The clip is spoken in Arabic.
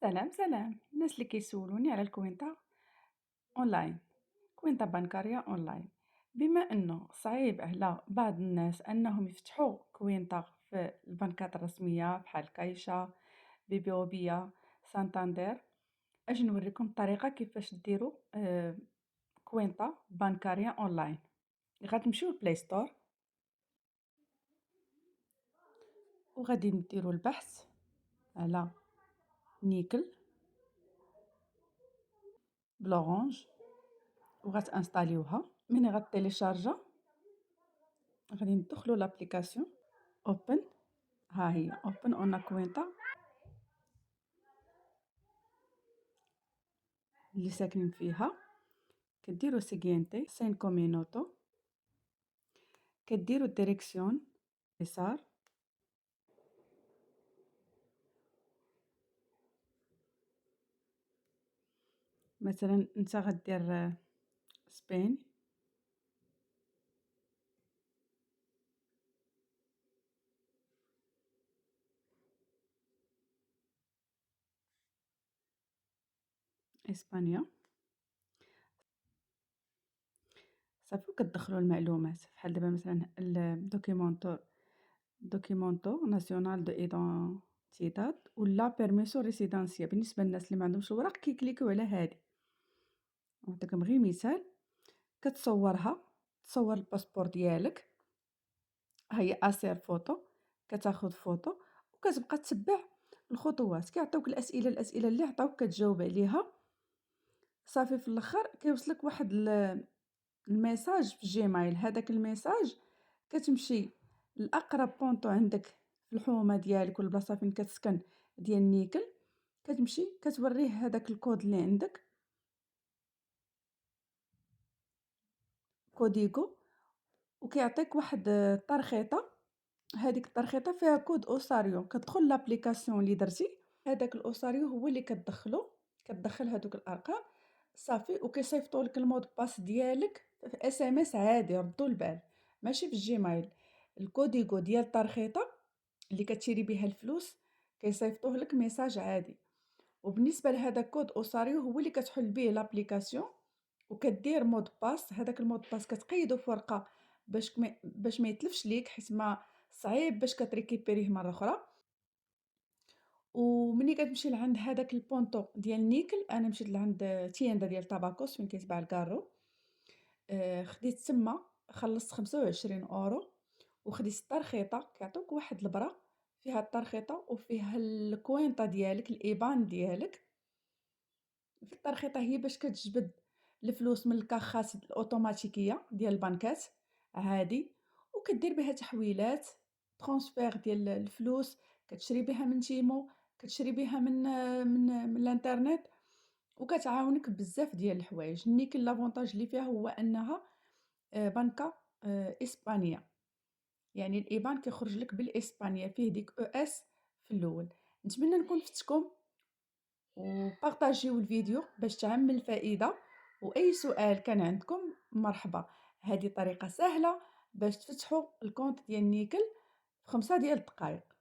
سلام سلام، الناس اللي كيسولوني على الكوينتا اونلاين، كوينتا بنكارية اونلاين. بما انه صعيب على بعض الناس انهم يفتحوا كوينتا في البنكات الرسمية بحال كايشا، بيبيوبيا، سانتاندير، اجي نوريكم الطريقة كيفاش ديروا كوينتا بنكارية اونلاين. غتمشيو لبلاي ستور وغادي نديروا البحث على نيكل بلورانج وغتانستاليوها. من غتيليشارجا غادي ندخلو لابليكاسيون اوبن. ها هي اوبن اون كوينتا اللي ساكنين فيها. كديروا سيغينتي سين كومينوتو، كديروا ديريكسيون يسار، مثلا انت غدير سبين، اسبانيا. صافي كتدخلوا المعلومات بحال دابا مثلا دوكيمونتو ناسيونال دو ايدونتيداد ولا بيرميسو ريسيدانسيا. بالنسبه للناس اللي ما عندهمش الوراق كيكليكيو على هادي. نعطيكم غير مثال، كتصورها، تصور الباسبور ديالك، هي اسير فوتو، كتاخذ فوتو وكتبقى تتبع الخطوات. كيعطيوك الاسئله اللي عطاوك كتجاوب عليها. صافي في الاخر كيوصلك واحد الميساج في جيميل. هذاك الميساج كتمشي لاقرب بونطو عندك في الحومه ديالك ولا البلاصه فين كتسكن ديال نيكل، كتمشي كتوريه هذاك الكود اللي عندك، كوديغو، وكيعطيك واحد الترخيطه. هذيك الترخيطه فيها كود اوساريو. كتدخل لابليكاسيون اللي درتي، هذاك الاوساريو هو اللي كتدخلو، كتدخل هذوك الارقام صافي. وكيصيفطوا لك المود باس ديالك في اس ام اس عادي، ردوا البال، ماشي في الجيميل. الكوديغو ديال الترخيطه اللي كتشري بها الفلوس كيصيفطوه لك ميساج عادي. وبالنسبه لهذا كود اوساريو هو اللي كتحل به لابليكاسيون وكدير مود باس. هذاك المود باس كتقيدو في ورقه باش ما يتلفش ليك، حيت ما صعيب باش كتريكيبيريه مره اخرى. ومني كتمشي لعند هذاك البونطو ديال نيكل، انا مشيت لعند تيندا ديال طاباكوس فين كيتباع الكارو. خديت تما، خلصت 25 اورو وخديت الترخيطه. كيعطوك واحد البرا فيها الترخيطه وفيها الكوينطه ديالك، الايبان ديالك. في الترخيطه هي باش كتجبد الفلوس من الكاخات الاوتوماتيكيه ديال البنكات عادي، وكدير بها تحويلات، ترانسفير ديال الفلوس، كتشري بها من تيمو، كتشري بها من الانترنت، وكتعاونك بزاف ديال الحوايج. نيكل لافونتاج اللي فيها هو انها بنكه اسبانيه، يعني الايبان كيخرج لك بالاسبانيه، فيه ديك او اس في الاول. نتمنى نكون فتكم، وبارطاجيو الفيديو باش تعم الفائدة. واي سؤال كان عندكم مرحبا. هذه طريقة سهلة باش تفتحوا الكونت ديال نيكل في 5 ديال الدقائق.